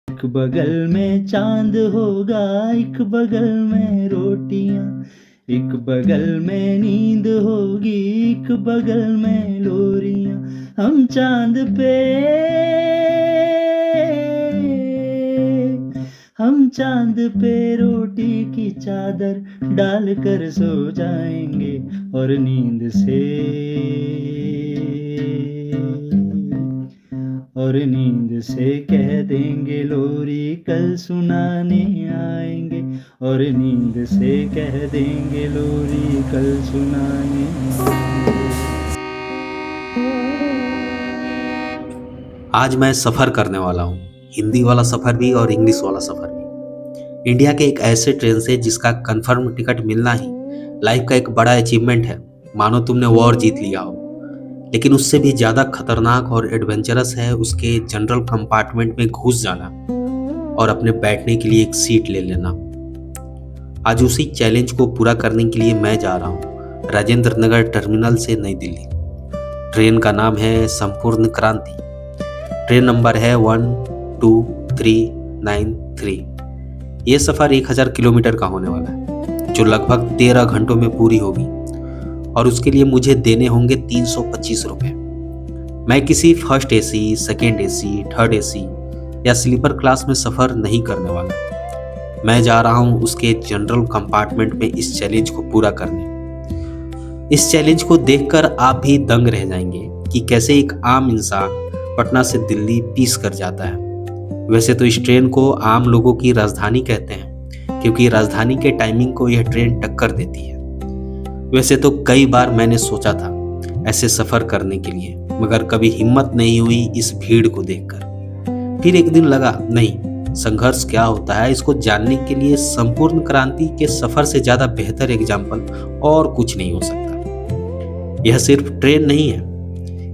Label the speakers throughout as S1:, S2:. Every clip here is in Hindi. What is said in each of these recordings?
S1: एक बगल में चांद होगा, एक बगल में रोटियां, एक बगल में नींद होगी, एक बगल में लोरियां। हम चांद पे, हम चांद पे रोटी की चादर डाल कर सो जाएंगे और नींद से कह देंगे लोरी कल सुनाने आएंगे, और नींद से कह देंगे लोरी कल सुनाने आएंगे।
S2: आज मैं सफ़र करने वाला हूँ, हिंदी वाला सफ़र भी और इंग्लिश वाला सफ़र भी। इंडिया के एक ऐसे ट्रेन से जिसका कंफर्म टिकट मिलना ही लाइफ का एक बड़ा अचीवमेंट है, मानो तुमने वॉर जीत लिया हो। लेकिन उससे भी ज़्यादा खतरनाक और एडवेंचरस है उसके जनरल कंपार्टमेंट में घुस जाना और अपने बैठने के लिए एक सीट ले लेना। आज उसी चैलेंज को पूरा करने के लिए मैं जा रहा हूँ राजेंद्र नगर टर्मिनल से नई दिल्ली। ट्रेन का नाम है संपूर्ण क्रांति। ट्रेन नंबर है 12393। ये सफ़र 1000 किलोमीटर का होने वाला है, जो लगभग 13 घंटों में पूरी होगी, और उसके लिए मुझे देने होंगे 325 रुपये। मैं किसी first AC, second AC, third AC या स्लीपर क्लास में सफ़र नहीं करने वाला। मैं जा रहा हूँ उसके जनरल कंपार्टमेंट में इस चैलेंज को पूरा करने। इस चैलेंज को देखकर आप भी दंग रह जाएंगे कि कैसे एक आम इंसान पटना से दिल्ली पीस कर जाता है। वैसे तो इस ट्रेन को आम लोगों की राजधानी कहते हैं, क्योंकि राजधानी के टाइमिंग को यह ट्रेन टक्कर देती है। वैसे तो कई बार मैंने सोचा था ऐसे सफ़र करने के लिए, मगर कभी हिम्मत नहीं हुई इस भीड़ को देखकर। फिर एक दिन लगा, नहीं, संघर्ष क्या होता है इसको जानने के लिए संपूर्ण क्रांति के सफ़र से ज़्यादा बेहतर एग्जाम्पल और कुछ नहीं हो सकता। यह सिर्फ ट्रेन नहीं है,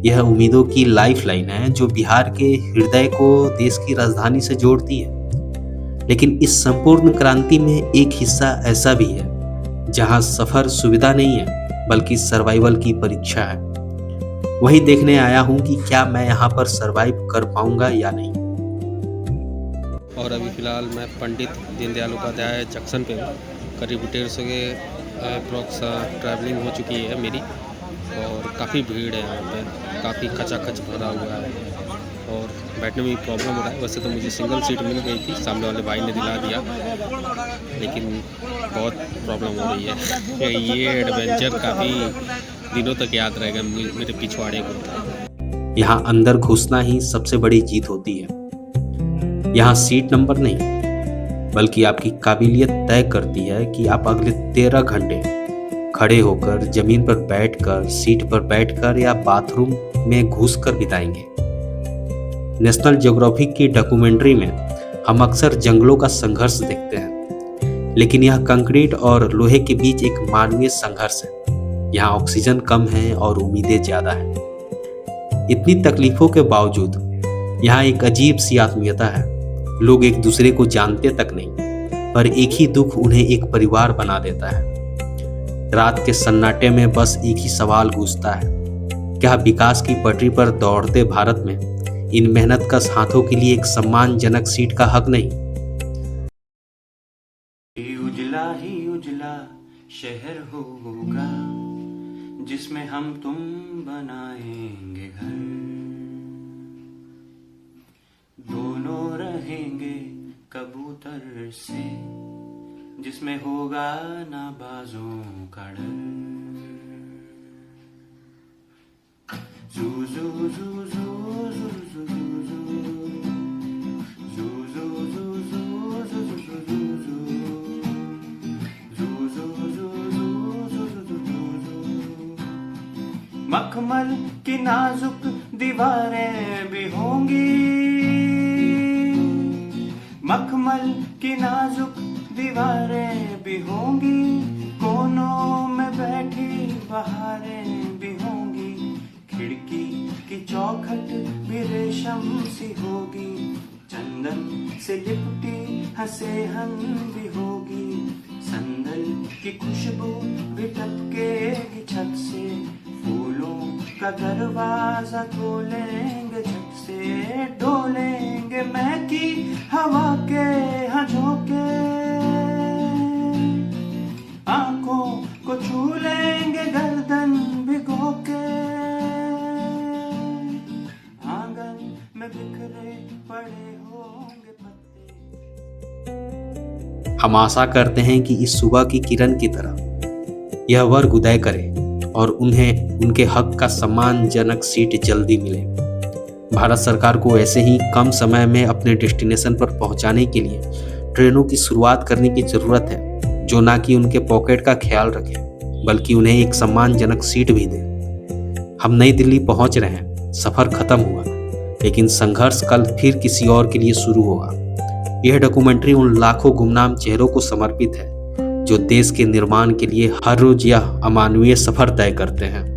S2: यह उम्मीदों की लाइफलाइन है जो बिहार के हृदय को देश की राजधानी से जोड़ती है। लेकिन इस संपूर्ण क्रांति में एक हिस्सा ऐसा भी है जहां सफर सुविधा नहीं है बल्कि सर्वाइवल की परीक्षा है। वही देखने आया हूं कि क्या मैं यहां पर सर्वाइव कर पाऊंगा या नहीं।
S3: और अभी फ़िलहाल मैं पंडित दीनदयाल उपाध्याय जंक्शन पे हूँ। करीब 150 के अप्रॉक्स ट्रैवलिंग हो चुकी है मेरी, और काफ़ी भीड़ है यहाँ पे, काफ़ी खचाखच भरा हुआ है और बैठने में भी प्रॉब्लम हो रहा है। वैसे तो मुझे सिंगल सीट मिल गई थी, सामने वाले भाई ने दिला दिया, लेकिन बहुत प्रॉब्लम हो रही है। ये एडवेंचर काफ़ी दिनों तक याद रहेगा मेरे पिछवाड़े को।
S2: यहाँ अंदर घुसना ही सबसे बड़ी जीत होती है। यहाँ सीट नंबर नहीं, बल्कि आपकी काबिलियत तय करती है कि आप अगले 13 घंटे खड़े होकर, जमीन पर बैठकर, सीट पर बैठकर या बाथरूम में घुसकर बिताएंगे। नेशनल ज्योग्राफिक की डॉक्यूमेंट्री में हम अक्सर जंगलों का संघर्ष देखते हैं, लेकिन यह कंक्रीट और लोहे के बीच एक मानवीय संघर्ष है। यहाँ ऑक्सीजन कम है और उम्मीदें ज्यादा है। इतनी तकलीफों के बावजूद यहाँ एक अजीब सी आत्मीयता है। लोग एक दूसरे को जानते तक नहीं, पर एक ही दुख उन्हें एक परिवार बना देता है। रात के सन्नाटे में बस एक ही सवाल गूंजता है, क्या विकास की पटरी पर दौड़ते भारत में इन मेहनतकश हाथों के लिए एक सम्मानजनक सीट का हक नहीं?
S1: उजला ही उजला शहर होगा जिसमें हम तुम बनाएंगे घर, दोनों रहेंगे कबूतर से, जिसमें होगा ना बाजों का डर। जू जू जू जू जू जू जू जू जू जू जू जू जू। मखमल की नाजुक दीवारें भी होंगी, मखमल की नाजुक दीवारें भी होंगी, कोनों में बैठी बहारें भी होंगी, खिड़की की चौखट भी रेशम सी होगी, चंदन से लिपटी हंसेहन भी होगी, संदल की खुशबू भी टपकेगी छत से, फूलों का दरवाजा खोलेंगे झट से, डोलेंगे महकी हवा
S2: हम आशा करते हैं कि इस सुबह की किरण की तरह यह वर्ग उदय करे और उन्हें उनके हक का सम्मानजनक सीट जल्दी मिले। भारत सरकार को ऐसे ही कम समय में अपने डेस्टिनेशन पर पहुंचाने के लिए ट्रेनों की शुरुआत करने की ज़रूरत है, जो ना कि उनके पॉकेट का ख्याल रखे बल्कि उन्हें एक सम्मानजनक सीट भी दे। हम नई दिल्ली पहुंच रहे हैं, सफ़र खत्म हुआ, लेकिन संघर्ष कल फिर किसी और के लिए शुरू होगा। यह डॉक्यूमेंट्री उन लाखों गुमनाम चेहरों को समर्पित है जो देश के निर्माण के लिए हर रोज यह अमानवीय सफर तय करते हैं।